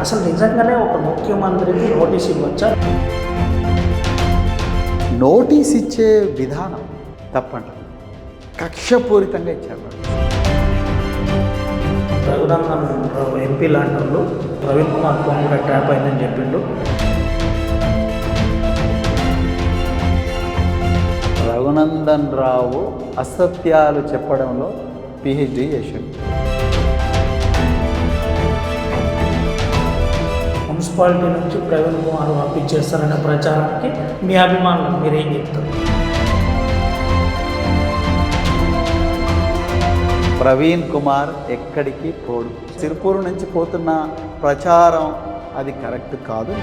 అసలు నిజంగానే ఒక ముఖ్యమంత్రికి నోటీస్ ఇవ్వచ్చా? నోటీస్ ఇచ్చే విధానం తప్పంట, కక్షపూరితంగా ఇచ్చారు. రఘునందన్ ఎంపీ లాంటి వాళ్ళు ప్రవీణ్ కుమార్ ఫోన్ కూడా ట్యాప్ అయిందని చెప్పిండు. రఘునందన్ రావు అసత్యాలు చెప్పడంలో పిహెచ్డి చేశాడు. మున్సిపాలిటీ నుంచి ప్రవీణ్ కుమార్ పంపించేస్తారనే ప్రచారానికి మీ అభిమానులు మీరేం చెప్తారు? ప్రవీణ్ కుమార్ ఎక్కడికి పోడు. సిరిపూరు నుంచి పోతున్న ప్రచారం అది కరెక్ట్ కాదు.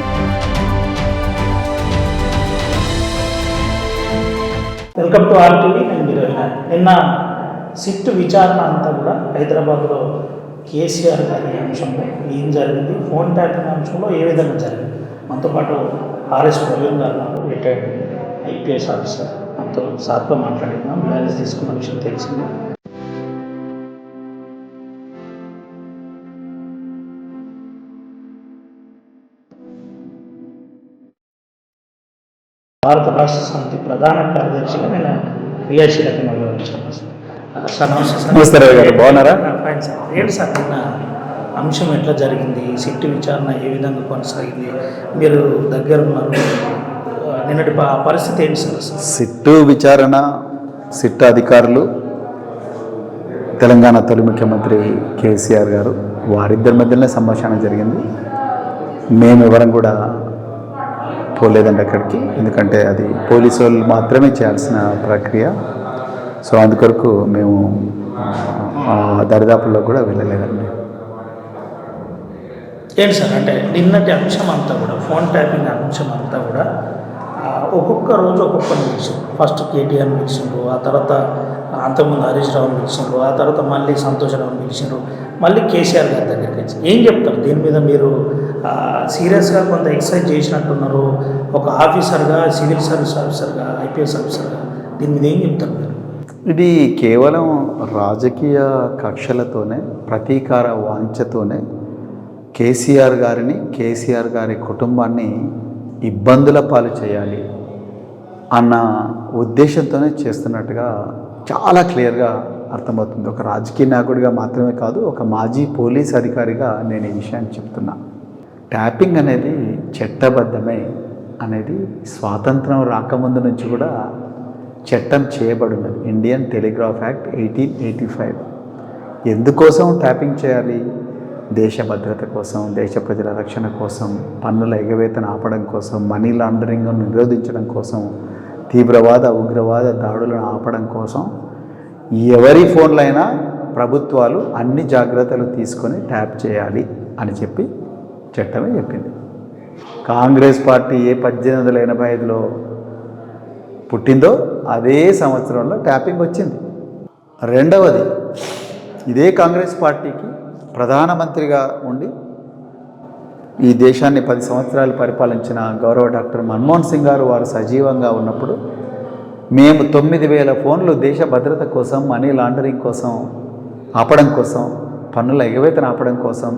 Welcome to RTV. నిన్న సిట్ విచారణ అంతా కూడా హైదరాబాద్లో కేసీఆర్ గారి అంశంలో ఏం జరిగింది, ఫోన్ ట్యాపింగ్ అంశంలో ఏ విధంగా జరిగింది, మనతో పాటు ఆర్ఎస్ ప్రవీణ్ గారు రిటైర్డ్ ఐపీఎస్ ఆఫీసర్, మనతో సార్తో మాట్లాడినాం. మ్యారేజ్ తీసుకున్న విషయం తెలిసింది. భారత రాష్ట్ర సమితి ప్రధాన కార్యదర్శిగా నేను క్రియాశీలకంగా వివరించాను. సార్ నమస్తే. సార్ నమస్తే రవి గారు, బాగున్నారా? Fine sir. ఏంటి సార్ నిన్న అంశం ఎట్లా జరిగింది, సిట్ విచారణ ఏ విధంగా కొనసాగింది, మీరు దగ్గర ఉన్నారు, నిన్నటి పరిస్థితి ఏంటి సార్? సిట్టు విచారణ, సిట్ అధికారులు, తెలంగాణ తొలి ముఖ్యమంత్రి కేసీఆర్ గారు, వారిద్దరి మధ్యనే సంభాషణ జరిగింది. మేమెవరం కూడా పోలేదండి అక్కడికి, ఎందుకంటే అది పోలీసు వాళ్ళు మాత్రమే చేయాల్సిన ప్రక్రియ. సో అందుకొరకు మేము దరిదాపుల్లో కూడా వెళ్ళలేదండి. ఏంటి సార్ అంటే నిన్నటి అంశం అంతా కూడా ఫోన్ ట్యాపింగ్ అంశం అంతా కూడా ఒక్కొక్క రోజు ఒక్కొక్కరిని పిలిచిండ్రు. ఫస్ట్ కేటీఆర్ పిలిచిండ్రు, ఆ తర్వాత అంతకుముందు హరీష్ రావుని పిలిచిండ్రు, ఆ తర్వాత మళ్ళీ సంతోషరావుని పిలిచిండ్రు, మళ్ళీ కేసీఆర్ గారి దగ్గరికి వచ్చి ఏం చెప్తారు దీని మీద? మీరు సీరియస్గా కొంత ఎక్సర్సైజ్ చేసినట్టున్నారు, ఒక ఆఫీసర్గా, సివిల్ సర్వీస్ ఆఫీసర్గా, ఐపీఎస్ ఆఫీసర్గా, దీని మీద ఏం చెప్తారు మీరు? ఇది కేవలం రాజకీయ కక్షలతోనే, ప్రతీకార వాంఛతోనే కేసీఆర్ గారిని, కేసీఆర్ గారి కుటుంబాన్ని ఇబ్బందుల పాలు చేయాలి అన్న ఉద్దేశంతోనే చేస్తున్నట్టుగా చాలా క్లియర్గా అర్థమవుతుంది. ఒక రాజకీయ నాయకుడిగా మాత్రమే కాదు, ఒక మాజీ పోలీస్ అధికారిగా నేను ఈ విషయాన్ని చెప్తున్నా. ట్యాపింగ్ అనేది చట్టబద్ధమే అనేది స్వాతంత్రం రాకముందు నుంచి కూడా చట్టం చేయబడినది. Indian telegraph act 1885. ఎందుకోసం ట్యాపింగ్ చేయాలి? దేశ భద్రత కోసం, దేశ ప్రజల రక్షణ కోసం, పన్నుల ఎగవేతను ఆపడం కోసం, మనీ లాండరింగ్ను నిరోధించడం కోసం, తీవ్రవాద ఉగ్రవాద దాడులను ఆపడం కోసం ఎవరి ఫోన్లైనా ప్రభుత్వాలు అన్ని జాగ్రత్తలు తీసుకొని ట్యాప్ చేయాలి అని చెప్పి చట్టమే చెప్పింది. కాంగ్రెస్ పార్టీ ఏ 1885లో పుట్టిందో అదే సంవత్సరంలో ట్యాపింగ్ వచ్చింది. రెండవది, ఇదే కాంగ్రెస్ పార్టీకి ప్రధానమంత్రిగా ఉండి ఈ దేశాన్ని 10 సంవత్సరాలు పరిపాలించిన గౌరవ డాక్టర్ మన్మోహన్ సింగ్ గారు వారు సజీవంగా ఉన్నప్పుడు మేము 9,000 ఫోన్లు దేశ భద్రత కోసం, మనీ లాండరింగ్ కోసం ఆపడం కోసం, పన్నుల ఎగవేతను ఆపడం కోసం,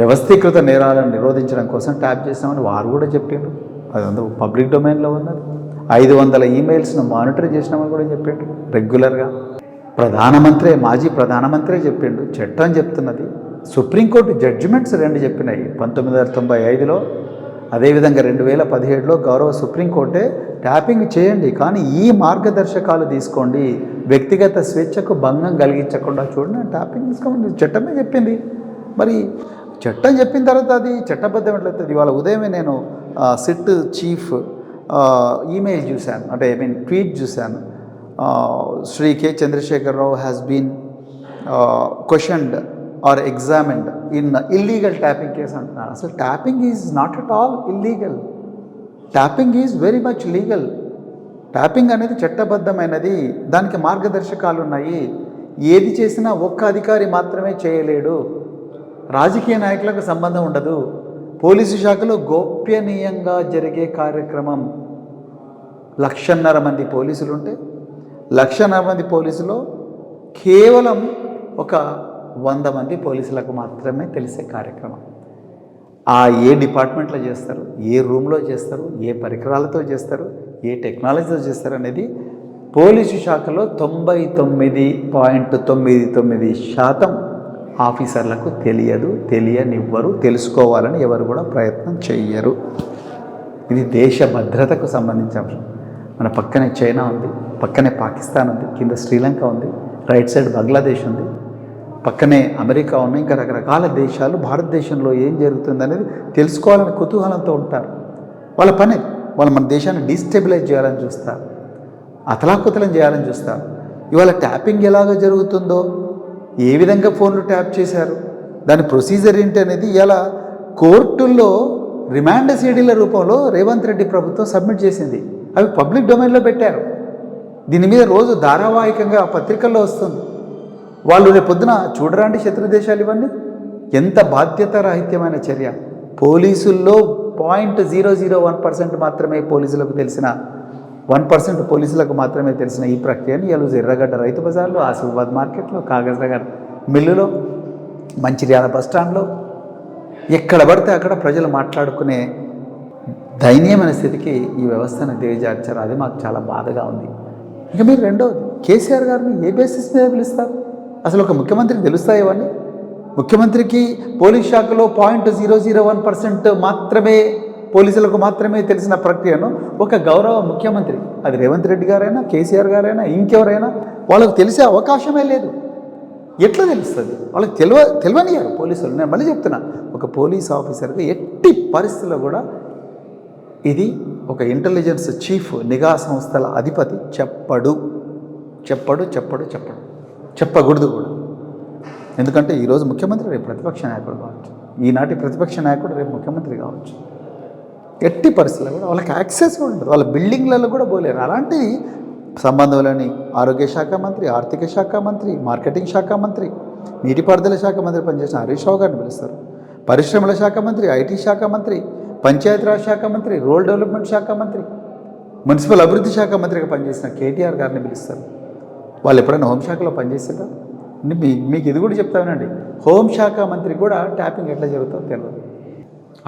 వ్యవస్థీకృత నేరాలను నిరోధించడం కోసం ట్యాప్ చేసామని వారు కూడా చెప్పారు. అదంతా పబ్లిక్ డొమైన్లో ఉన్నది. 500 ఈమెయిల్స్ను మానిటర్ చేసినామని కూడా చెప్పిండు రెగ్యులర్గా. ప్రధానమంత్రి, మాజీ ప్రధానమంత్రి చెప్పిండు, చట్టం చెప్తున్నది. సుప్రీంకోర్టు జడ్జిమెంట్స్ 2 చెప్పినాయి, 1995లో, అదేవిధంగా 2017లో గౌరవ సుప్రీంకోర్టే ట్యాపింగ్ చేయండి, కానీ ఈ మార్గదర్శకాలు తీసుకోండి, వ్యక్తిగత స్వేచ్ఛకు భంగం కలిగించకుండా చూడండి, ట్యాపింగ్ తీసుకోండి, చట్టమే చెప్పింది. మరి చట్టం చెప్పిన తర్వాత అది చట్టబద్ధం ఎట్లయితుంది? ఇవాళ ఉదయమే నేను సిట్ చీఫ్ ఈమెయిల్ చూశాను, అంటే ట్వీట్ చూశాను. Shri K Chandrashekar Rao has been questioned or examined in illegal tapping case అంటున్నారు. అసలు tapping is not at all illegal. Tapping is very much legal. Tapping అనేది చట్టబద్ధమైనది, దానికి మార్గదర్శకాలు ఉన్నాయి. ఏది చేసినా ఒక్క అధికారి మాత్రమే చేయలేడు, రాజకీయ నాయకులకు సంబంధం ఉండదు. పోలీసు శాఖలో గోప్యనీయంగా జరిగే కార్యక్రమం. 1,50,000 మంది పోలీసులు ఉంటే 1,50,000 మంది పోలీసులో కేవలం ఒక 100 మంది పోలీసులకు మాత్రమే తెలిసే కార్యక్రమం. ఆ ఏ డిపార్ట్మెంట్లో చేస్తారు, ఏ రూమ్లో చేస్తారు, ఏ పరికరాలతో చేస్తారు, ఏ టెక్నాలజీతో చేస్తారు అనేది పోలీసు శాఖలో 99.99% ఆఫీసర్లకు తెలియదు, తెలియనివ్వరు, తెలుసుకోవాలని ఎవరు కూడా ప్రయత్నం చెయ్యరు. ఇది దేశ భద్రతకు సంబంధించిన అంశం. మన పక్కనే చైనా ఉంది, పక్కనే పాకిస్తాన్ ఉంది, కింద శ్రీలంక ఉంది, రైట్ సైడ్ బంగ్లాదేశ్ ఉంది, పక్కనే అమెరికా ఉన్నాయి, ఇంకా రకరకాల దేశాలు. భారతదేశంలో ఏం జరుగుతుంది అనేది తెలుసుకోవాలని కుతూహలంతో ఉంటారు. వాళ్ళ పని వాళ్ళు మన దేశాన్ని డీస్టెబిలైజ్ చేయాలని చూస్తారు, అతలాకుతలం చేయాలని చూస్తారు. ఇవాళ ట్యాపింగ్ ఎలాగ జరుగుతుందో, ఏ విధంగా ఫోన్లు ట్యాప్ చేశారు, దాని ప్రొసీజర్ ఏంటి అనేది ఇలా కోర్టుల్లో రిమాండ్ సీడీల రూపంలో రేవంత్ రెడ్డి ప్రభుత్వం సబ్మిట్ చేసింది. అవి పబ్లిక్ డొమైన్లో పెట్టారు. దీని మీద రోజు ధారావాహికంగా పత్రికల్లో వస్తుంది. వాళ్ళు రేపు పొద్దున చూడరాండి శత్రు దేశాలు ఇవన్నీ. ఎంత బాధ్యతారాహిత్యమైన చర్య. పోలీసుల్లో 0.001% మాత్రమే పోలీసులకు తెలిసిన 1% పోలీసులకు మాత్రమే తెలిసిన ఈ ప్రక్రియను ఈరోజు ఎర్రగడ్డ రైతు బజార్లో, ఆసిఫాబాద్ మార్కెట్లో, కాగజ్ నగర్ మిల్లులో, మంచిర్యాల బస్టాండ్లో, ఎక్కడ పడితే అక్కడ ప్రజలు మాట్లాడుకునే దయనీయమైన స్థితికి ఈ వ్యవస్థను దిగజార్చారు. అది మాకు చాలా బాధగా ఉంది. ఇక మీరు రెండవది, కేసీఆర్ గారిని ఏ బేసిస్ మీద పిలుస్తారు? అసలు ఒక ముఖ్యమంత్రికి తెలుస్తాయి ఇవన్నీ? ముఖ్యమంత్రికి పోలీస్ శాఖలో 0.001% మాత్రమే పోలీసులకు మాత్రమే తెలిసిన ప్రక్రియను ఒక గౌరవ ముఖ్యమంత్రి, అది రేవంత్ రెడ్డి గారైనా, కేసీఆర్ గారైనా, ఇంకెవరైనా, వాళ్ళకు తెలిసే అవకాశమే లేదు. ఎట్లా తెలుస్తుంది? వాళ్ళకి తెలియనియారు పోలీసులు. నేను మళ్ళీ చెప్తున్నా, ఒక పోలీస్ ఆఫీసర్గా ఎట్టి పరిస్థితుల్లో కూడా ఇది ఒక ఇంటెలిజెన్స్ చీఫ్, నిఘా సంస్థల అధిపతి చెప్పకూడదు కూడా. ఎందుకంటే ఈరోజు ముఖ్యమంత్రి రేపు ప్రతిపక్ష నాయకుడు కావచ్చు, ఈనాటి ప్రతిపక్ష నాయకుడు రేపు ముఖ్యమంత్రి కావచ్చు. ఎట్టి పరిస్థితుల్లో కూడా వాళ్ళకి యాక్సెస్ కూడా ఉండదు, వాళ్ళ బిల్డింగ్లలో కూడా పోలేరు. అలాంటి సంబంధంలోని ఆరోగ్య శాఖ మంత్రి, ఆర్థిక శాఖ మంత్రి, మార్కెటింగ్ శాఖ మంత్రి, నీటిపారుదల శాఖ మంత్రి పనిచేసిన హరీష్ రావు గారిని పిలుస్తారు. పరిశ్రమల శాఖ మంత్రి, ఐటీ శాఖ మంత్రి, పంచాయతీరాజ్ శాఖ మంత్రి, రూరల్ డెవలప్మెంట్ శాఖ మంత్రి, మున్సిపల్ అభివృద్ధి శాఖ మంత్రిగా పనిచేసిన కేటీఆర్ గారిని పిలుస్తారు. వాళ్ళు ఎప్పుడైనా హోంశాఖలో పనిచేస్తారా? మీకు ఇది కూడా చెప్తానండి, హోంశాఖ మంత్రి కూడా ట్యాపింగ్ ఎట్లా జరుగుతుందో తెలియదు.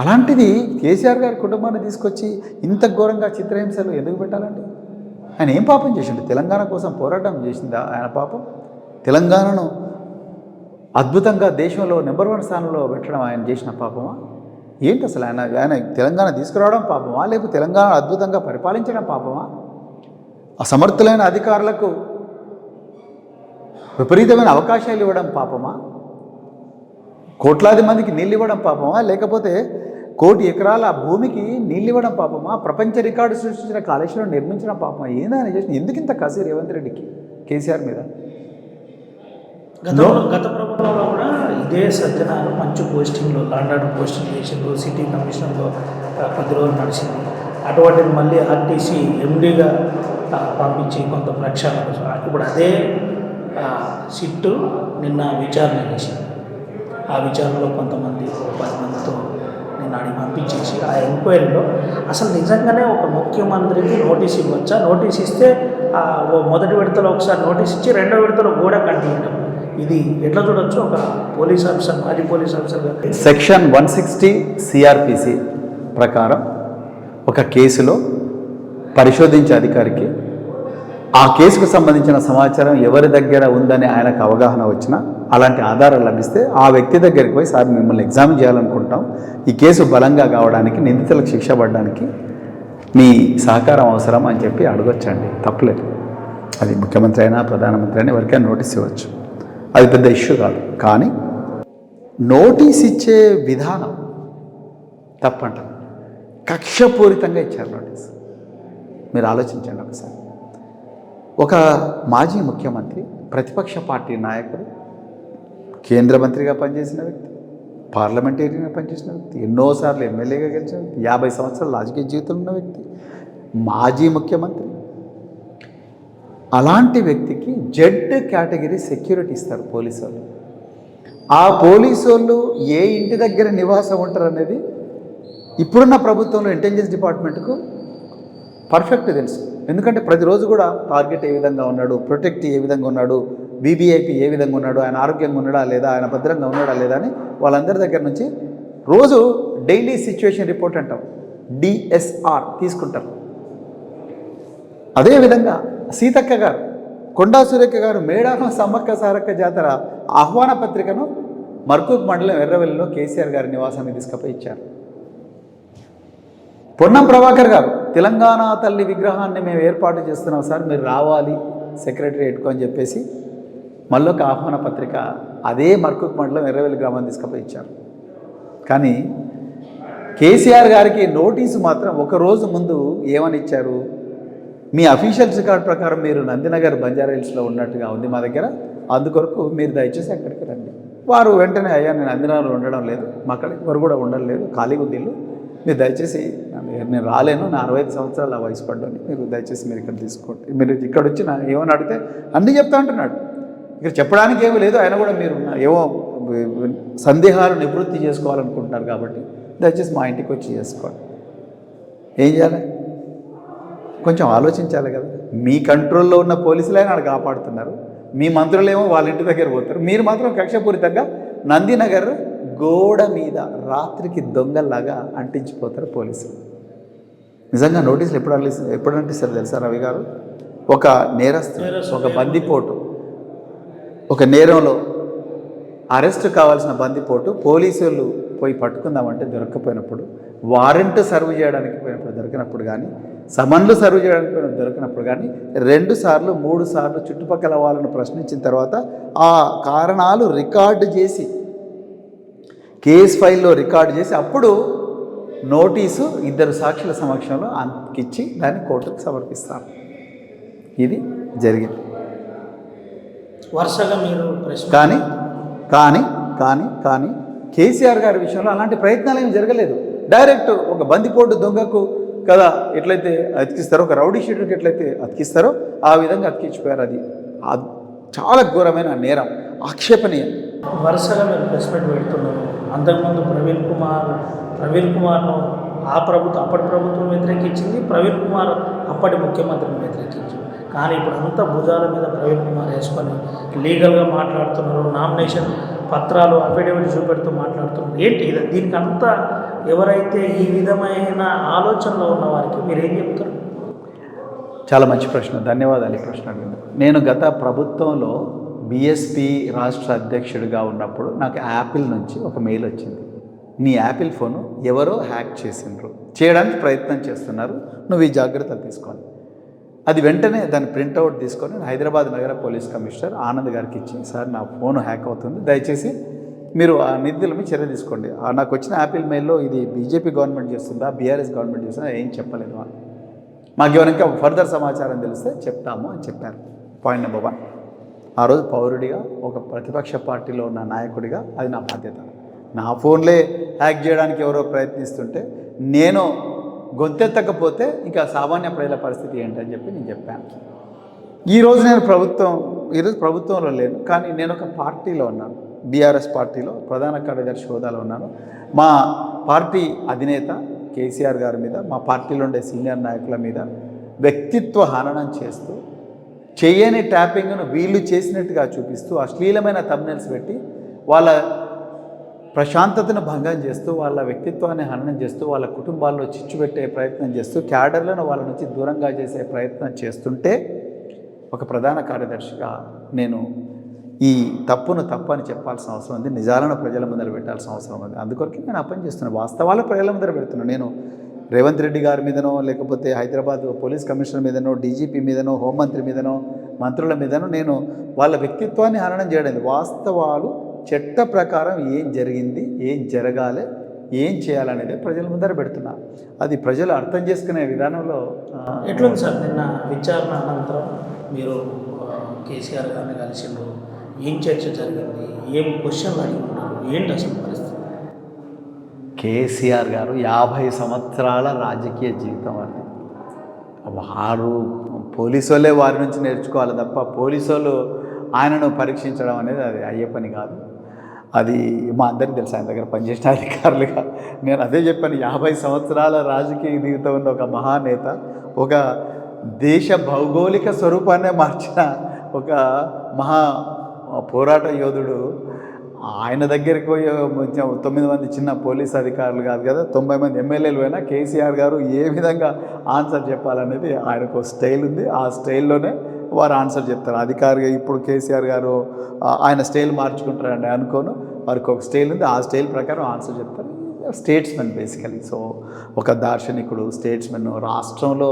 అలాంటిది కేసీఆర్ గారి కుటుంబాన్ని తీసుకొచ్చి ఇంత ఘోరంగా చిత్రహింసలు ఎందుకు పెట్టాలండి? ఆయన ఏం పాపం చేసిండు? తెలంగాణ కోసం పోరాటం చేసిందా ఆయన పాపం? తెలంగాణను అద్భుతంగా దేశంలో నెంబర్ 1 స్థానంలో పెట్టడం ఆయన చేసిన పాపమా? ఏంటి అసలు? ఆయన తెలంగాణ తీసుకురావడం పాపమా, లేకపోతే తెలంగాణ అద్భుతంగా పరిపాలించడం పాపమా? అసమర్థులైన అధికారులకు విపరీతమైన అవకాశాలు ఇవ్వడం పాపమా? కోట్లాది మందికి నీళ్ళు ఇవ్వడం పాపమా, లేకపోతే 1 కోటి ఎకరాల భూమికి నీళ్ళు ఇవ్వడం పాపమా, ప్రపంచ రికార్డు సృష్టించిన కాళేశ్వరం నిర్మించడం పాపమా? ఏందని చేసిన? ఎందుకు ఇంత కసి రేవంత్ రెడ్డికి కేసీఆర్ మీద? గత ప్రభుత్వంలో కూడా ఇదే సజ్జనాలు మంచి పోస్టింగ్లో లాండ్ పోస్టింగ్ చేసిండ్రు, సిటీ కమిషన్లో కొద్ది రోజులు నడిచింది. అటువంటిది మళ్ళీ ఆర్టీసీ ఎండీగా పంపించి కొంత ప్రక్షాళన. ఇప్పుడు అదే సిట్టు నిన్న విచారణ చేసింది. ఆ విచారణలో కొంతమంది 10 మందితో నిన్న అడిగి పంపించేసి ఆ ఎంక్వైరీలో అసలు నిజంగానే ఒక ముఖ్యమంత్రికి నోటీస్ ఇవ్వచ్చా? నోటీస్ ఇస్తే మొదటి విడతలో ఒకసారి నోటీస్ ఇచ్చి రెండో విడతలో కూడా కంటిన్యూ. ఇది ఎట్లా చూడొచ్చు? ఒక పోలీస్ ఆఫీసర్, మాజీ పోలీస్ ఆఫీసర్గా సెక్షన్ 160 సిఆర్పిసి ప్రకారం ఒక కేసులో పరిశోధించే అధికారికి ఆ కేసుకు సంబంధించిన సమాచారం ఎవరి దగ్గర ఉందని ఆయనకు అవగాహన వచ్చినా, అలాంటి ఆధారాలు లభిస్తే ఆ వ్యక్తి దగ్గరికి పోయి, సార్ మిమ్మల్ని ఎగ్జామిన్ చేయాలనుకుంటాం, ఈ కేసు బలంగా కావడానికి, నిందితులకు శిక్ష పడడానికి మీ సహకారం అవసరం అని చెప్పి అడగొచ్చండి, తప్పులేదు. అది ముఖ్యమంత్రి అయినా ప్రధానమంత్రి అయినా ఎవరికైనా నోటీస్ ఇవ్వచ్చు, అది పెద్ద ఇష్యూ కాదు. కానీ నోటీస్ ఇచ్చే విధానం తప్పంట. కక్షపూరితంగా ఇచ్చారు నోటీస్. మీరు ఆలోచించండి ఒకసారి. ఒక మాజీ ముఖ్యమంత్రి, ప్రతిపక్ష పార్టీ నాయకుడు, కేంద్ర మంత్రిగా పనిచేసిన వ్యక్తి, పార్లమెంటేరియన్గా పనిచేసిన వ్యక్తి, ఎన్నోసార్లు ఎమ్మెల్యేగా గెలిచిన వ్యక్తి, 50 సంవత్సరాల రాజకీయ జీవితం ఉన్న వ్యక్తి, మాజీ ముఖ్యమంత్రి. అలాంటి వ్యక్తికి జెడ్ కేటగిరీ సెక్యూరిటీ ఇస్తారు పోలీసు వాళ్ళు. ఆ పోలీసు వాళ్ళు ఏ ఇంటి దగ్గర నివాసం ఉంటారు అనేది ఇప్పుడున్న ప్రభుత్వంలో ఇంటెలిజెన్స్ డిపార్ట్మెంట్కు పర్ఫెక్ట్ తెలుసు. ఎందుకంటే ప్రతిరోజు కూడా టార్గెట్ ఏ విధంగా ఉన్నాడు, ప్రొటెక్ట్ ఏ విధంగా ఉన్నాడు, బీబీఐపీ ఏ విధంగా ఉన్నాడు, ఆయన ఆరోగ్యంగా ఉన్నాడా లేదా, ఆయన భద్రంగా ఉన్నాడా లేదా అని వాళ్ళందరి దగ్గర నుంచి రోజు డైలీ సిచ్యువేషన్ రిపోర్ట్ అంటాం, డిఎస్ఆర్ తీసుకుంటారు. అదేవిధంగా సీతక్క గారు, కొండా సురేఖ గారు మేడారం సమ్మక్క సారక్క జాతర ఆహ్వాన పత్రికను మర్కూక్ మండలం ఎర్రవెల్లిలో కేసీఆర్ గారి నివాసానికి తీసుకుపోయి ఇచ్చారు. పొన్నం ప్రభాకర్ గారు తెలంగాణ తల్లి విగ్రహాన్ని మేము ఏర్పాటు చేస్తున్నాం సార్, మీరు రావాలి సెక్రటరియట్కు అని చెప్పేసి మళ్ళీ ఒక ఆహ్వాన పత్రిక అదే మర్కూక్ మండలం ఎర్రవెల్లి గ్రామాన్ని తీసుకుపోయి ఇచ్చారు. కానీ కేసీఆర్ గారికి నోటీసు మాత్రం ఒకరోజు ముందు ఏమని ఇచ్చారు, మీ అఫీషియల్స్ రికార్డ్ ప్రకారం మీరు నందినగర్ బంజారా హిల్స్లో ఉన్నట్టుగా ఉంది మా దగ్గర, అందుకొరకు మీరు దయచేసి అక్కడికి రండి. వారు వెంటనే అయ్యా నేను నందినగర్లో ఉండడం లేదు, మా అక్కడ ఎవరు కూడా ఉండలేదు, ఖాళీగా ఉంది ఇల్లు, మీరు దయచేసి నేను రాలేను, నా 65 సంవత్సరాల వయసు పడ్డాను, మీరు దయచేసి మీరు ఇక్కడ తీసుకోండి, మీరు ఇక్కడ వచ్చి నా ఏమని అడిగితే అన్నీ చెప్తా అంటున్నాడు. ఇక్కడ చెప్పడానికి ఏమీ లేదు, ఆయన కూడా మీరు ఏమో సందేహాలు నివృత్తి చేసుకోవాలనుకుంటున్నారు కాబట్టి దయచేసి మా ఇంటికి వచ్చి చేసుకోండి. ఏం చేయాలి, కొంచెం ఆలోచించాలి కదా. మీ కంట్రోల్లో ఉన్న పోలీసులే ఆయన కాపాడుతున్నారు, మీ మంత్రులేమో వాళ్ళ ఇంటి దగ్గర పోతారు, మీరు మాత్రం కక్షపూరితంగా నందినగర్ గోడ మీద రాత్రికి దొంగల్లాగా అంటించిపోతారు పోలీసులు. నిజంగా నోటీసులు ఎప్పుడు అంటిస్తారు తెలుసా రవి గారు? ఒక నేరస్తుడు, ఒక బందిపోటు, ఒక నేరంలో అరెస్ట్ కావాల్సిన బందిపోటు పోలీసులు పోయి పట్టుకుందామంటే దొరక్కపోయినప్పుడు, వారెంట్ సర్వ్ చేయడానికి పోయినప్పుడు దొరికినప్పుడు కానీ, సమన్లు సర్వ్ చేయడానికి పోయినప్పుడు దొరికినప్పుడు కానీ 2 సార్లు 3 సార్లు చుట్టుపక్కల వాళ్ళను ప్రశ్నించిన తర్వాత ఆ కారణాలు రికార్డు చేసి కేస్ ఫైల్లో రికార్డు చేసి అప్పుడు నోటీసు 2 సాక్షుల సమక్షంలో అంకిచ్చి దాన్ని కోర్టుకు సమర్పిస్తారు. ఇది జరిగింది. వరుసగా మీరు కానీ కానీ కానీ కానీ కేసీఆర్ గారి విషయంలో అలాంటి ప్రయత్నాలు ఏమి జరగలేదు. డైరెక్ట్ ఒక బందిపోటు దొంగకు కదా ఎట్లయితే అతికిస్తారో, ఒక రౌడీ షీటర్కి ఎట్లయితే అతికిస్తారో ఆ విధంగా అతికించిపోయారు. అది చాలా ఘోరమైన నేరం, ఆక్షేపణీయం. వరుసగా మీరు ప్రెస్ మీట్ పెడుతున్నారు. అంతకుముందు ప్రవీణ్ కుమార్ను అప్పటి ప్రభుత్వం వ్యతిరేకించింది, ప్రవీణ్ కుమార్ అప్పటి ముఖ్యమంత్రిని వ్యతిరేకించింది. కానీ ఇప్పుడు అంతా భుజాల మీద ప్రవీణ్ కుమార్ వేసుకొని లీగల్గా మాట్లాడుతున్నారు, నామినేషన్ పత్రాలు అఫిడవిట్ చూపెడుతూ మాట్లాడుతున్నారు. ఏంటి ఇది? దీనికి అంతా ఎవరైతే ఈ విధమైన ఆలోచనలో ఉన్న వారికి మీరు ఏం చెప్తారు? చాలా మంచి ప్రశ్న, ధన్యవాదాలు ఈ ప్రశ్న. నేను గత ప్రభుత్వంలో బీఎస్పీ రాష్ట్ర అధ్యక్షుడిగా ఉన్నప్పుడు నాకు యాపిల్ నుంచి ఒక మెయిల్ వచ్చింది, నీ యాపిల్ ఫోను ఎవరో హ్యాక్ చేయడానికి ప్రయత్నం చేస్తున్నారు, నువ్వు ఈ జాగ్రత్తలు తీసుకోవాలి. అది వెంటనే దాన్ని ప్రింట్అవుట్ తీసుకొని హైదరాబాద్ నగర పోలీస్ కమిషనర్ ఆనంద్ గారికి ఇచ్చి, సార్ నా ఫోను హ్యాక్ అవుతుంది, దయచేసి మీరు ఆ నిధుల మీద చర్య తీసుకోండి. నాకు వచ్చిన యాపిల్ మెయిల్లో ఇది బీజేపీ గవర్నమెంట్ చేస్తుందా, బీఆర్ఎస్ గవర్నమెంట్ చేస్తుందా ఏం చెప్పలేదు అని. మాకు ఎవరైనా ఫర్దర్ సమాచారం తెలిస్తే చెప్తాము అని చెప్పారు. పాయింట్ నెంబర్ 1, ఆ రోజు పౌరుడిగా, ఒక ప్రతిపక్ష పార్టీలో ఉన్న నాయకుడిగా అది నా బాధ్యత. నా ఫోన్లే హ్యాక్ చేయడానికి ఎవరో ప్రయత్నిస్తుంటే నేను గొంతెత్తకపోతే ఇంకా సామాన్య ప్రజల పరిస్థితి ఏంటని చెప్పి నేను చెప్పాను. ఈరోజు ప్రభుత్వంలో లేను, కానీ నేను ఒక పార్టీలో ఉన్నాను, బీఆర్ఎస్ పార్టీలో ప్రధాన కార్యదర్శి హోదాలో ఉన్నాను. మా పార్టీ అధినేత కేసీఆర్ గారి మీద, మా పార్టీలో ఉండే సీనియర్ నాయకుల మీద వ్యక్తిత్వ హననం చేస్తూ, చేయని ట్యాపింగ్ను వీళ్ళు చేసినట్టుగా చూపిస్తూ, అశ్లీలమైన థంబ్నెయిల్స్ పెట్టి వాళ్ళ ప్రశాంతతను భంగం చేస్తూ, వాళ్ళ వ్యక్తిత్వాన్ని హననం చేస్తూ, వాళ్ళ కుటుంబాల్లో చిచ్చు పెట్టే ప్రయత్నం చేస్తూ, క్యాడర్లను వాళ్ళ నుంచి దూరంగా చేసే ప్రయత్నం చేస్తుంటే ఒక ప్రధాన కార్యదర్శిగా నేను ఈ తప్పును తప్పని చెప్పాల్సిన అవసరం ఉంది, నిజాలను ప్రజల ముందర పెట్టాల్సిన అవసరం ఉంది. అందుకొరకు నేను పని చేస్తున్నాను, వాస్తవాలు ప్రజల ముందర పెడుతున్నాను. నేను రేవంత్ రెడ్డి గారి మీదనో, లేకపోతే హైదరాబాద్ పోలీస్ కమిషనర్ మీదనో, డీజీపీ మీదనో, హోంమంత్రి మీదనో, మంత్రుల మీదనో నేను వాళ్ళ వ్యక్తిత్వాన్ని హననం చేయడం, వాస్తవాలు చట్ట ప్రకారం ఏం జరిగింది, ఏం జరగాలి, ఏం చేయాలనేది ప్రజల ముందర పెడుతున్నా. అది ప్రజలు అర్థం చేసుకునే విధానంలో ఎట్లుంది సార్? నిన్న విచారణ అనంతరం మీరు కేసీఆర్ గారిని కలిసిండ్రు, ఏం చర్చ జరిగింది, ఏం క్వశ్చన్లు అడుగుతున్నారు, ఏంటి అసలు పరిస్థితి? కేసీఆర్ గారు 50 సంవత్సరాల రాజకీయ జీవితం అది. వారు పోలీసు వాళ్ళే వారి నుంచి నేర్చుకోవాలి తప్ప పోలీసు వాళ్ళు ఆయనను పరీక్షించడం అనేది అది అయ్యే పని కాదు. అది మా అందరికీ తెలుసు, ఆయన దగ్గర పనిచేసిన అధికారులుగా నేను అదే చెప్పాను. 50 సంవత్సరాల రాజకీయ జీవితం ఉన్న ఒక మహానేత, ఒక దేశ భౌగోళిక స్వరూపాన్నే మార్చిన ఒక మహా పోరాట యోధుడు, ఆయన దగ్గరికి పోయి 9 మంది చిన్న పోలీస్ అధికారులు కాదు కదా, 90 మంది ఎమ్మెల్యేలు అయినా కేసీఆర్ గారు ఏ విధంగా ఆన్సర్ చెప్పాలనేది ఆయనకు స్టైల్ ఉంది. ఆ స్టైల్లోనే వారు ఆన్సర్ చెప్తారు. అధికారిగా ఇప్పుడు కేసీఆర్ గారు ఆయన స్టైల్ మార్చుకుంటారండి అనుకోను, వారికి ఒక స్టైల్ ఉంది. ఆ స్టైల్ ప్రకారం ఆన్సర్ చెప్తారు. Statesmen basically. సో ఒక దార్శనికుడు, స్టేట్స్మెన్. రాష్ట్రంలో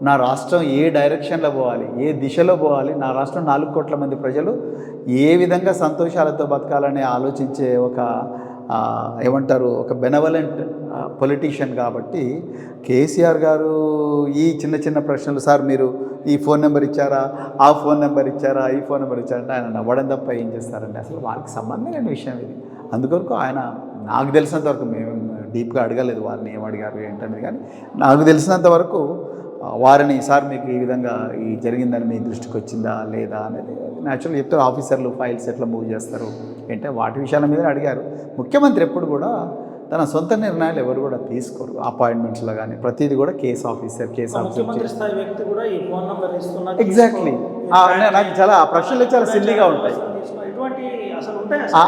నా రాష్ట్రం ఏ డైరెక్షన్లో పోవాలి, ఏ దిశలో పోవాలి, నా రాష్ట్రం 4 కోట్ల మంది ప్రజలు ఏ విధంగా సంతోషాలతో బతకాలని ఆలోచించే ఒక ఏమంటారు, ఒక బెనవలెంట్ పొలిటీషియన్. కాబట్టి కేసీఆర్ గారు ఈ చిన్న చిన్న ప్రశ్నలు, సార్ మీరు ఈ ఫోన్ నెంబర్ ఇచ్చారా, ఆ ఫోన్ నెంబర్ ఇచ్చారా, ఈ ఫోన్ నెంబర్ ఇచ్చారంటే ఆయన నవ్వడం తప్ప ఏం చేస్తారండి? అసలు వాళ్ళకి సంబంధం లేని విషయం ఇది. అందుకొరకు ఆయన, నాకు తెలిసినంత వరకు, మేము డీప్గా అడగలేదు వారిని ఏం అడిగారు ఏంటనేది, కానీ నాకు తెలిసినంత వరకు వారిని, సార్ మీకు ఈ విధంగా ఈ జరిగిందని మీ దృష్టికి వచ్చిందా లేదా అనేది న్యాచురల్గా చెప్తారు. ఆఫీసర్లు ఫైల్స్ ఎట్లా మూవ్ చేస్తారు అంటే వాటి విషయాల మీద అడిగారు. ముఖ్యమంత్రి ఎప్పుడు కూడా తన సొంత నిర్ణయాలు ఎవరు కూడా తీసుకోరు. అపాయింట్మెంట్స్లో కానీ ప్రతిదీ కూడా కేస్ ఆఫీసర్ స్థాయి వ్యక్తి కూడా ఈ ఫోన్ నంబర్ ఇస్తున్నా. ఎగ్జాక్ట్లీ. నాకు చాలా ఆ ప్రశ్నలు చాలా సిల్లీగా ఉంటాయి.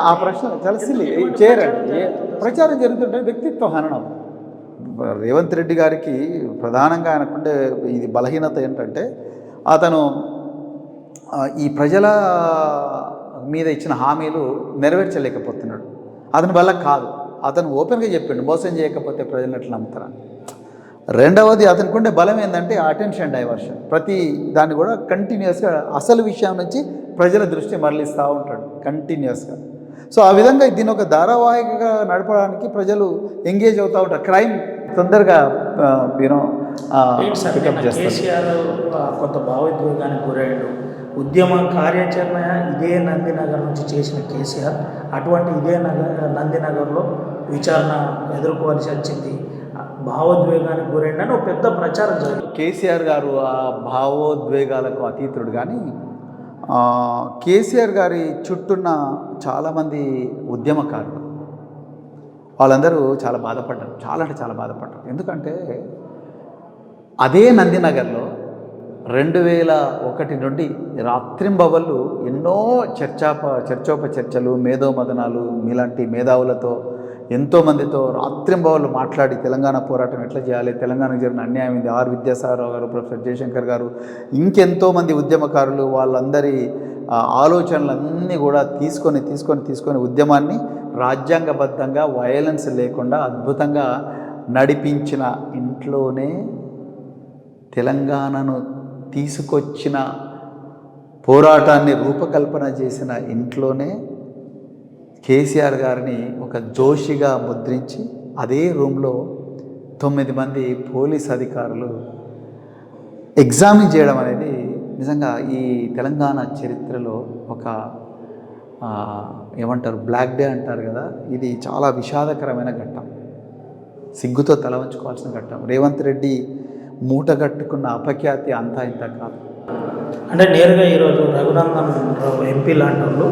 ఆ ప్రశ్న చాలా సిల్లీ చేయరండి. ప్రచారం జరుగుతుంటే వ్యక్తిత్వ హననం. రేవంత్ రెడ్డి గారికి ప్రధానంగా ఆయనకుండే ఇది బలహీనత ఏంటంటే, అతను ఈ ప్రజల మీద ఇచ్చిన హామీలు నెరవేర్చలేకపోతున్నాడు. అతని వల్ల కాదు. అతను ఓపెన్గా చెప్పిండు, మోసం చేయకపోతే ప్రజలు ఎట్లా నమ్ముతారని. రెండవది, అతనికి ఉండే బలం ఏంటంటే అటెన్షన్ డైవర్షన్. ప్రతి దాన్ని కూడా కంటిన్యూస్గా అసలు విషయం నుంచి ప్రజల దృష్టి మరలిస్తూ ఉంటాడు కంటిన్యూస్గా. సో ఆ విధంగా దీన్ని ఒక ధారావాహికగా నడపడానికి ప్రజలు ఎంగేజ్ అవుతూ ఉంటారు. క్రైమ్ తొందరగా కేసీఆర్ కొంత భావోద్వేగానికి గురయ్యాడు. ఉద్యమ కార్యాచరణ ఇదే నందినగర్ నుంచి చేసిన కేసీఆర్ అటువంటి ఇదే నందినగర్లో విచారణ ఎదుర్కోవాల్సి వచ్చింది. భావోద్వేగానికి గురైందని ఒక పెద్ద ప్రచారం జరిగింది. కేసీఆర్ గారు ఆ భావోద్వేగాలకు అతీతుడు. కానీ కేసీఆర్ గారి చుట్టూన్న చాలామంది ఉద్యమకారులు వాళ్ళందరూ చాలా బాధపడ్డారు. చాలా అంటే చాలా బాధపడ్డారు. ఎందుకంటే అదే నందినగర్లో 2001 నుండి రాత్రింబవళ్ళు ఎన్నో చర్చోపచర్చలు, మేధోమదనాలు, మీలాంటి మేధావులతో ఎంతోమందితో రాత్రింబవళ్ళు మాట్లాడి తెలంగాణ పోరాటం ఎట్లా చేయాలి, తెలంగాణకు జరిగిన అన్యాయం ఇది, ఆర్ విద్యాసాగరరావు గారు, ప్రొఫెసర్ జయశంకర్ గారు, ఇంకెంతోమంది ఉద్యమకారులు వాళ్ళందరి ఆలోచనలన్నీ కూడా తీసుకొని ఉద్యమాన్ని రాజ్యాంగబద్ధంగా వయలెన్స్ లేకుండా అద్భుతంగా నడిపించిన ఇంట్లోనే, తెలంగాణను తీసుకొచ్చిన పోరాటాన్ని రూపకల్పన చేసిన ఇంట్లోనే కేసీఆర్ గారిని ఒక జోషిగా ముద్రించి అదే రూమ్లో 9 మంది పోలీస్ అధికారులు ఎగ్జామిన్ చేయడం అనేది నిజంగా ఈ తెలంగాణ చరిత్రలో ఒక ఏమంటారు, బ్లాక్ డే అంటారు కదా, ఇది చాలా విషాదకరమైన ఘట్టం. సిగ్గుతో తల వంచుకోవాల్సిన ఘట్టం. రేవంత్ రెడ్డి మూటగట్టుకున్న అపఖ్యాతి అంతా ఇంత కాదు. అంటే నేరుగా ఈరోజు రఘునందన్ రావు ఎంపీ లాంటి వాళ్ళు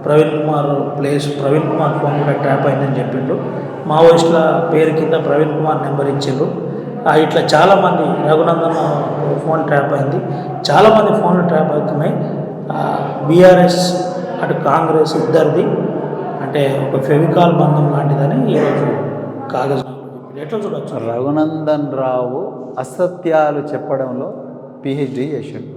ప్రవీణ్ కుమార్ ఫోన్ కూడా ట్యాప్ అయిందని చెప్పిండు. మావోయిస్టుల పేరు కింద ప్రవీణ్ కుమార్ నెంబర్ ఇచ్చిండు. ఇట్లా చాలామంది రఘునందన్ ఫోన్ ట్యాప్ అయింది. చాలామంది ఫోన్లు ట్యాప్ అవుతున్నాయి. బీఆర్ఎస్ అటు కాంగ్రెస్ ఇద్దరిది అంటే ఒక ఫెవికాల్ బంధం లాంటిదని ఈరోజు కాగజ్ ఎట్లా చూడవచ్చు. రఘునందన్ రావు అసత్యాలు చెప్పడంలో పిహెచ్డి చేశాడు.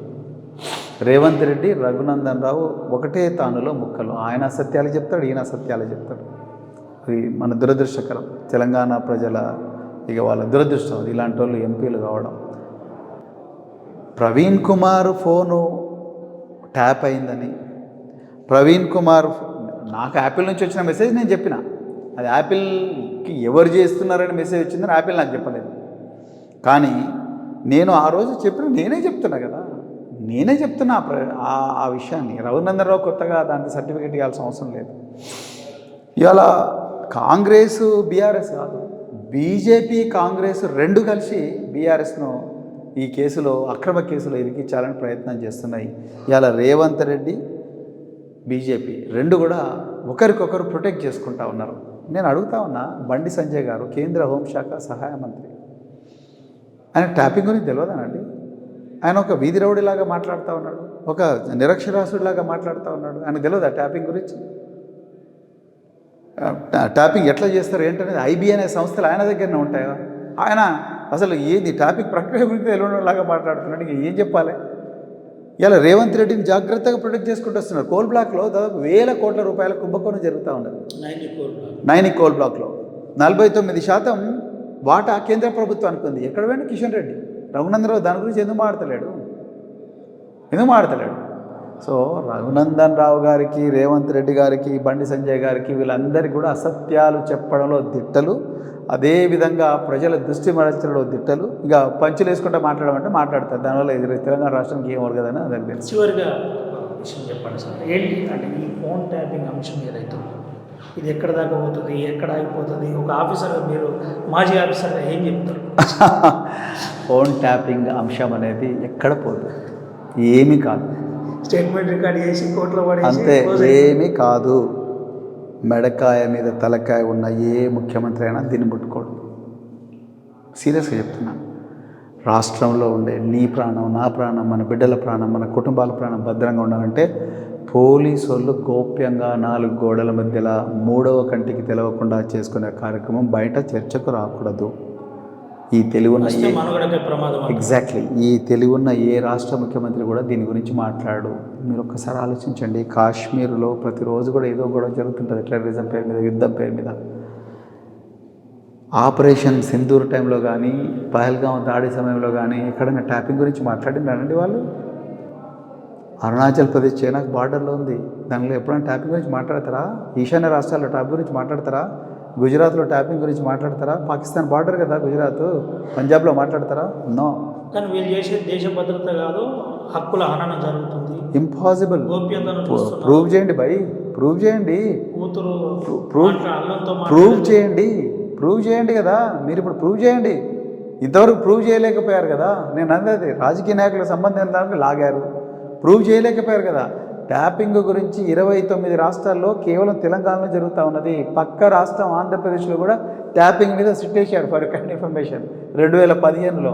రేవంత్ రెడ్డి, రఘునందన్ రావు ఒకటే తానులో ముక్కలు. ఆయన అసత్యాలు చెప్తాడు, ఈయన అసత్యాలు చెప్తాడు. అది మన దురదృష్టకరం. తెలంగాణ ప్రజల వాళ్ళ దురదృష్టం ఇలాంటి వాళ్ళు ఎంపీలు కావడం. ప్రవీణ్ కుమార్ ఫోను ట్యాప్ అయిందని, ప్రవీణ్ కుమార్, నాకు యాపిల్ నుంచి వచ్చిన మెసేజ్ నేను చెప్పిన, అది యాపిల్కి ఎవరు చేస్తున్నారని మెసేజ్ వచ్చిందని యాపిల్ నాకు చెప్పలేదు. కానీ నేను ఆ రోజు నేనే చెప్తున్నా కదా, నేనే చెప్తున్నా ఆ విషయాన్ని. రఘునందన్ రావు కొత్తగా దానికి సర్టిఫికేట్ ఇవ్వాల్సిన అవసరం లేదు. ఇవాళ కాంగ్రెస్ బీఆర్ఎస్ కాదు, బీజేపీ కాంగ్రెస్ రెండు కలిసి బీఆర్ఎస్ను ఈ కేసులో, అక్రమ కేసులో ఇరికించాలని ప్రయత్నం చేస్తున్నాయి. ఇవాళ రేవంత్ రెడ్డి, బీజేపీ రెండు కూడా ఒకరికొకరు ప్రొటెక్ట్ చేసుకుంటా ఉన్నారు. నేను అడుగుతా ఉన్నా, బండి సంజయ్ గారు కేంద్ర హోంశాఖ సహాయ మంత్రి, ఆయన ట్యాపింగ్ గురించి తెలియదానండి? ఆయన ఒక వీధి రౌడీలాగా మాట్లాడుతూ ఉన్నాడు, ఒక నిరక్షరాస్యుడిలాగా మాట్లాడుతూ ఉన్నాడు. ఆయన తెలియదా ట్యాపింగ్ గురించి? ట్యాపింగ్ ఎట్లా చేస్తారు ఏంటనేది ఐబీ అనే సంస్థలు ఆయన దగ్గరనే ఉంటాయా? ఆయన అసలు ఏది ట్యాపింగ్ ప్రక్రియ గురించి తెలియలాగా మాట్లాడుతున్నాడు. ఇంక ఏం చెప్పాలి? ఇలా రేవంత్ రెడ్డిని జాగ్రత్తగా ప్రొటెక్ట్ చేసుకుంటూ వస్తున్నారు. కోల్ బ్లాక్లో దాదాపు 1000 కోట్ల రూపాయల కుంభకోణం జరుగుతూ ఉన్నది. నైని కోల్ బ్లాక్లో 49% వాటా కేంద్ర ప్రభుత్వానికి ఉంది. ఎక్కడ పోయినా కిషన్ రెడ్డి, రఘునందరావు దాని గురించి ఎందుకు మాట్లాడతలేడు? సో రఘునందన్ రావు గారికి, రేవంత్ రెడ్డి గారికి, బండి సంజయ్ గారికి, వీళ్ళందరికీ కూడా అసత్యాలు చెప్పడంలో దిట్టలు, అదేవిధంగా ప్రజల దృష్టి మరల్చడంలో దిట్టలు. ఇక పంచులు వేసుకుంటే మాట్లాడమంటే మాట్లాడతారు. దానివల్ల ఇది తెలంగాణ రాష్ట్రానికి ఏం వరగదని అందరికి తెలుసు. చివరిగా విషయం చెప్పండి సార్, ఏంటి అంటే ఈ ఫోన్ ట్యాపింగ్ అంశం ఏదైతే ఉందో ఇది ఎక్కడ దాకా పోతుంది, ఎక్కడ ఆగిపోతుంది? ఒక ఆఫీసర్గా మీరు, మాజీ ఆఫీసర్గా ఏం చెప్తారు? ఫోన్ ట్యాపింగ్ అంశం అనేది ఎక్కడ పోదు, ఏమీ కాదు. స్టేట్మెంట్ రికార్డ్ చేసి కోర్టులో అంతే, ఏమీ కాదు. మెడకాయ మీద తలకాయ ఉన్న ఏ ముఖ్యమంత్రి అయినా దీన్ని ముట్టుకోడు. సీరియస్గా చెప్తున్నాను. రాష్ట్రంలో ఉండే నీ ప్రాణం, నా ప్రాణం, మన బిడ్డల ప్రాణం, మన కుటుంబాల ప్రాణం భద్రంగా ఉండాలంటే పోలీసు వాళ్ళు గోప్యంగా 4 గోడల మధ్యలో 3వ కంటికి తెలవకుండా చేసుకునే కార్యక్రమం బయట చర్చకు రాకూడదు. ఈ తెలివున్న ఎగ్జాక్ట్లీ ఈ తెలివున్న ఏ రాష్ట్ర ముఖ్యమంత్రి కూడా దీని గురించి మాట్లాడు. మీరు ఒక్కసారి ఆలోచించండి. కాశ్మీర్లో ప్రతిరోజు కూడా ఏదో గొడవ జరుగుతుంటుంది, టెర్రరిజం పేరు మీద, యుద్ధం పేరు మీద. ఆపరేషన్ సింధూర్ టైంలో కానీ, పహల్గాం దాడి సమయంలో కానీ ఎక్కడైనా ట్యాపింగ్ గురించి మాట్లాడిందండి వాళ్ళు? అరుణాచల్ ప్రదేశ్ చైనాకు బార్డర్లో ఉంది, దానిలో ఎప్పుడైనా ట్యాపింగ్ గురించి మాట్లాడతారా? ఈశాన్య రాష్ట్రాల్లో ట్యాపింగ్ గురించి మాట్లాడతారా? గుజరాత్లో ట్యాపింగ్ గురించి మాట్లాడతారా? పాకిస్తాన్ బార్డర్ కదా గుజరాత్, పంజాబ్లో మాట్లాడతారా? నో. కానీ వీళ్ళు చేసే దేశ భద్రత కాదు, హక్కుల హననం జరుగుతుంది. ఇంపాసిబుల్. గోప్యతను ప్రూవ్ చేయండి బై, ప్రూవ్ చేయండి, కూతురు ప్రూవ్ చేయండి కదా. మీరు ఇప్పుడు ప్రూవ్ చేయండి. ఇంతవరకు ప్రూవ్ చేయలేకపోయారు కదా. నేను అనేది రాజకీయ నాయకులకు సంబంధించిన దానికి లాగారు, ప్రూవ్ చేయలేకపోయారు కదా. ట్యాపింగ్ గురించి 29 రాష్ట్రాల్లో కేవలం తెలంగాణలో జరుగుతూ ఉన్నది. పక్క రాష్ట్రం ఆంధ్రప్రదేశ్లో కూడా ట్యాపింగ్ మీద సిట్టేశారు ఫర్ కైండ్ ఇన్ఫర్మేషన్. 2015లో,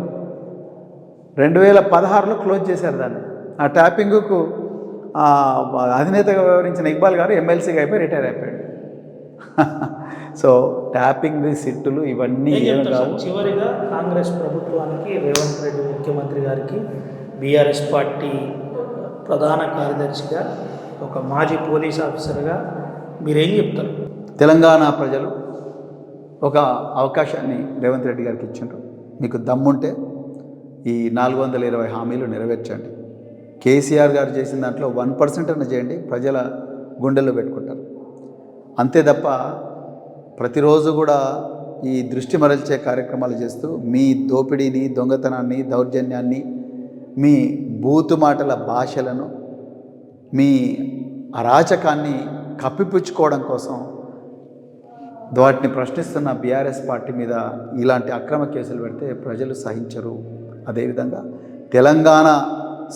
2016లో క్లోజ్ చేశారు దాన్ని. ఆ ట్యాపింగ్కు అధినేతగా వ్యవహరించిన ఇక్బాల్ గారు ఎమ్మెల్సీగా అయిపోయి రిటైర్ అయిపోయాడు. సో ట్యాపింగ్ సిట్టులు ఇవన్నీ ఏమి కావు. చివరిగా కాంగ్రెస్ ప్రభుత్వానికి, రేవంత్ రెడ్డి ముఖ్యమంత్రి గారికి, బీఆర్ఎస్ పార్టీ ప్రధాన కార్యదర్శిగా, ఒక మాజీ పోలీస్ ఆఫీసర్గా మీరేం చెప్తారు? తెలంగాణ ప్రజలు ఒక అవకాశాన్ని రేవంత్ రెడ్డి గారికి ఇచ్చిండ్రు. మీకు దమ్ముంటే ఈ 420 హామీలు నెరవేర్చండి. కేసీఆర్ గారు చేసిన దాంట్లో 1% అన్న చేయండి, ప్రజల గుండెల్లో పెట్టుకుంటారు. అంతే తప్ప ప్రతిరోజు కూడా ఈ దృష్టి మరల్చే కార్యక్రమాలు చేస్తూ మీ దోపిడీని, దొంగతనాన్ని, దౌర్జన్యాన్ని, మీ బూతు మాటల భాషలను, మీ అరాచకాన్ని కప్పిపుచ్చుకోవడం కోసం వాటిని ప్రశ్నిస్తున్న బీఆర్ఎస్ పార్టీ మీద ఇలాంటి అక్రమ కేసులు పెడితే ప్రజలు సహించరు. అదేవిధంగా తెలంగాణ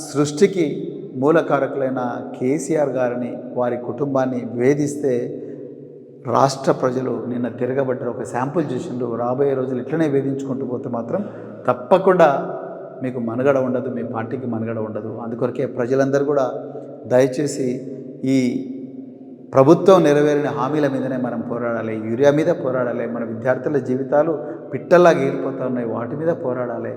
సృష్టికి మూలకారకులైన కేసీఆర్ గారిని, వారి కుటుంబాన్ని వేధిస్తే రాష్ట్ర ప్రజలు నిన్న తిరగబడ్డారు. ఒక శాంపుల్ చూసిండ్రు. రాబోయే రోజులు ఇట్లనే వేధించుకుంటూ పోతే మాత్రం తప్పకుండా మీకు మనుగడ ఉండదు, మీ పార్టీకి మనుగడ ఉండదు. అందుకొరకే ప్రజలందరూ కూడా దయచేసి ఈ ప్రభుత్వం నెరవేరిన హామీల మీదనే మనం పోరాడాలి. యూరియా మీద పోరాడాలి. మన విద్యార్థుల జీవితాలు పిట్టల్లాగా ఏరిపోతూ ఉన్నాయి, వాటి మీద పోరాడాలి.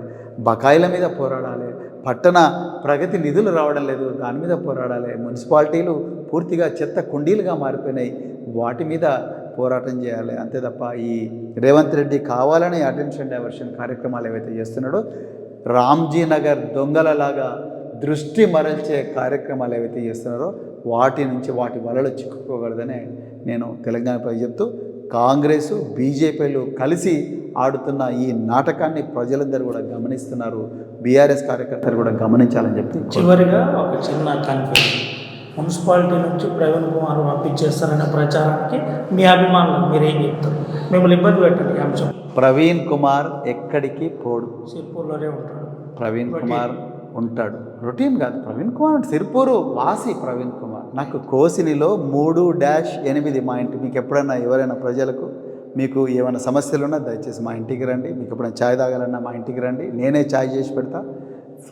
బకాయిల మీద పోరాడాలి. పట్టణ ప్రగతి నిధులు రావడం లేదు, దాని మీద పోరాడాలి. మున్సిపాలిటీలు పూర్తిగా చెత్త కుండీలుగా మారిపోయినాయి, వాటి మీద పోరాటం చేయాలి. అంతే తప్ప ఈ రేవంత్ రెడ్డి కావాలని అటెన్షన్ డైవర్షన్ కార్యక్రమాలు ఏవైతే చేస్తున్నాడో, రామ్జీ నగర్ దొంగలలాగా దృష్టి మరల్చే కార్యక్రమాలు ఏవైతే చేస్తున్నారో వాటి నుంచి, వాటి వలలో చిక్కుకోగలదని నేను తెలంగాణ ప్రజలు చెప్తూ, కాంగ్రెసు బీజేపీలు కలిసి ఆడుతున్న ఈ నాటకాన్ని ప్రజలందరూ కూడా గమనిస్తున్నారు. బీఆర్ఎస్ కార్యకర్తలు కూడా గమనించాలని చెప్పి చివరిగా ఒక చిన్న కన్ఫ్యూజన్. మున్సిపాలిటీ నుంచి ప్రవీణ్ కుమార్ పంపించేస్తారనే ప్రచారానికి మీ అభిమానులు మీరేం చెప్తారు? మిమ్మల్ని ఇబ్బంది పెట్టండి ఈ అంశం. ప్రవీణ్ కుమార్ ఎక్కడికి పోడు, సిర్పూర్లోనే ఉంటాడు. ప్రవీణ్ కుమార్ ఉంటాడు. రొటీన్ కాదు. ప్రవీణ్ కుమార్ అంటే సిర్పూరు వాసి ప్రవీణ్ కుమార్. నాకు కోసినిలో 3-8 మా ఇంటి, మీకు ఎప్పుడైనా ఎవరైనా ప్రజలకు మీకు ఏమైనా సమస్యలు ఉన్నా దయచేసి మా ఇంటికి రండి. మీకు ఎప్పుడైనా ఛాయ్ తాగాలన్నా మా ఇంటికి రండి, నేనే ఛాయ్ చేసి పెడతా.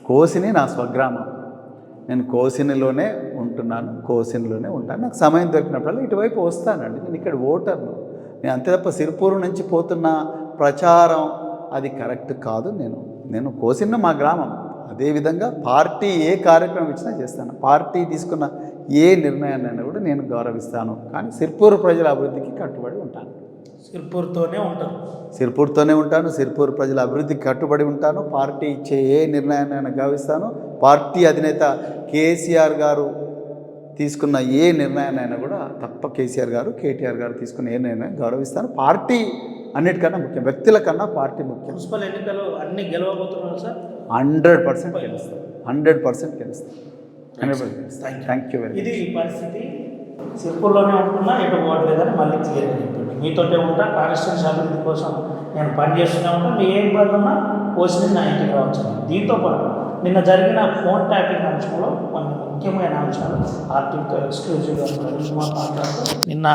కోసిని నా స్వగ్రామం. నేను కోసినిలోనే ఉంటున్నాను, కోసిన్లోనే ఉంటాను. నాకు సమయం దొరికినప్పుడల్లా ఇటువైపు వస్తానండి. నేను ఇక్కడ ఓటర్ను. నేను అంతే తప్ప సిరిపూర్ నుంచి పోతున్న ప్రచారం అది కరెక్ట్ కాదు. నేను కోసిన్న మా గ్రామం. అదేవిధంగా పార్టీ ఏ కార్యక్రమం ఇచ్చినా చేస్తాను. పార్టీ తీసుకున్న ఏ నిర్ణయాన్ని కూడా నేను గౌరవిస్తాను. కానీ సిరిపూర్ ప్రజల అభివృద్ధికి కట్టుబడి ఉంటాను. సిర్పూర్తోనే ఉంటారు. సిరిపూర్తోనే ఉంటాను. సిరిపూర్ ప్రజల అభివృద్ధికి కట్టుబడి ఉంటాను. పార్టీ ఇచ్చే ఏ నిర్ణయాన్ని గౌరవిస్తాను. పార్టీ అధినేత కేసీఆర్ గారు తీసుకున్న ఏ నిర్ణయాన్నైనా కూడా తప్ప కేసీఆర్ గారు, కేటీఆర్ గారు తీసుకున్న ఏ నిర్ణయం గౌరవిస్తాను. పార్టీ అన్నిటికన్నా ముఖ్యం, వ్యక్తుల కన్నా పార్టీ ముఖ్యం. మున్సిపల్ ఎన్నికలు అన్ని గెలవబోతున్నారు సార్. 100% గెలుస్తాను. 100% గెలుస్తాను. 100% గెలుస్తాను. Thank you very much. ఇది పరిస్థితి. సిర్పూర్లోనే ఉంటున్నా, ఎటు పోవట్లేదని మళ్ళీ క్లియర్గా చెప్పండి. మీతోటే ఉంటా, కాన్స్టిట్యూన్సీ అభివృద్ధి కోసం నేను పనిచేస్తూనే ఉంటాను. మీ ఏం ఇబ్బంది ఉన్నా పోసి నా ఇంటికి రావచ్చు. దీంతో పాటు నిన్న జరిగిన ఫోన్ ట్యాపింగ్ అంశంలో కొన్ని ముఖ్యమైన అంశాలు ఆర్టీతో ఎక్స్క్లూజివ్గా మాట్లాడుతూ నిన్న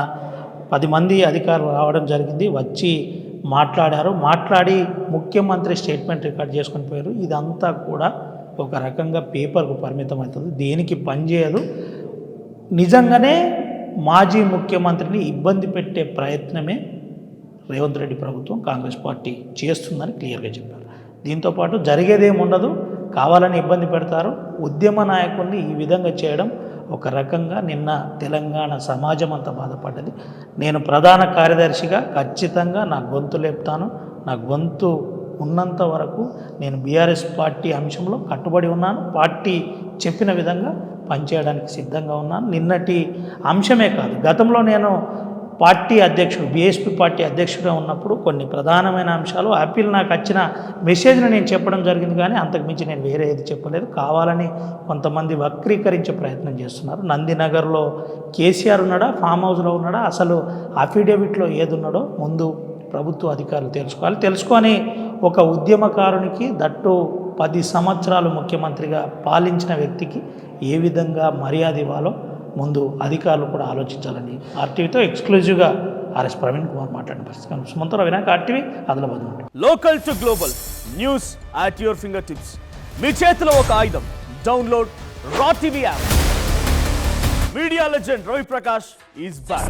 10 మంది అధికారులు రావడం జరిగింది. వచ్చి మాట్లాడి ముఖ్యమంత్రి స్టేట్మెంట్ రికార్డ్ చేసుకొని పోయారు. ఇదంతా కూడా ఒక రకంగా పేపర్కు పరిమితం అవుతుంది, దేనికి పనిచేయదు. నిజంగానే మాజీ ముఖ్యమంత్రిని ఇబ్బంది పెట్టే ప్రయత్నమే రేవంత్ రెడ్డి ప్రభుత్వం, కాంగ్రెస్ పార్టీ చేస్తుందని క్లియర్గా చెప్పారు. దీంతోపాటు జరిగేదేముండదు, కావాలని ఇబ్బంది పెడతారు. ఉద్యమ నాయకుల్ని ఈ విధంగా చేయడం ఒక రకంగా నిన్న తెలంగాణ సమాజం అంతా బాధపడ్డది. నేను ప్రధాన కార్యదర్శిగా ఖచ్చితంగా నా గొంతు లేపుతాను. నా గొంతు ఉన్నంత వరకు నేను బీఆర్ఎస్ పార్టీ అంశంలో కట్టుబడి ఉన్నాను. పార్టీ చెప్పిన విధంగా పనిచేయడానికి సిద్ధంగా ఉన్నాను. నిన్నటి అంశమే కాదు, గతంలో నేను పార్టీ అధ్యక్షుడు, బీఎస్పీ పార్టీ అధ్యక్షుడిగా ఉన్నప్పుడు కొన్ని ప్రధానమైన అంశాలు యాపిల్ నాకు వచ్చిన మెసేజ్ను నేను చెప్పడం జరిగింది. కానీ అంతకుమించి నేను వేరే ఏది చెప్పలేదు. కావాలని కొంతమంది వక్రీకరించే ప్రయత్నం చేస్తున్నారు. నందినగర్లో కేసీఆర్ ఉన్నాడా, ఫామ్ హౌస్లో ఉన్నాడా, అసలు అఫిడవిట్లో ఏది ఉన్నాడో ముందు ప్రభుత్వ అధికారులు తెలుసుకోవాలి. తెలుసుకొని ఒక ఉద్యమకారునికి, దట్టు 10 సంవత్సరాలు ముఖ్యమంత్రిగా పాలించిన వ్యక్తికి ఏ విధంగా మర్యాద ఇవ్వాలో ముందు అధికారులు కూడా ఆలోచించాలని ఆర్టీవీతో ఎక్స్క్లూజివ్గా ఆర్ఎస్ ప్రవీణ్ కుమార్ మాట్లాడిన పరిస్థితి. సుమంతర Vinayak, RTV, Adilabad. Local to global news at your finger tips. మీ చేతిలో ఒక ఆయుధం. Download Raw TV app. Media legend Ravi Prakash is back.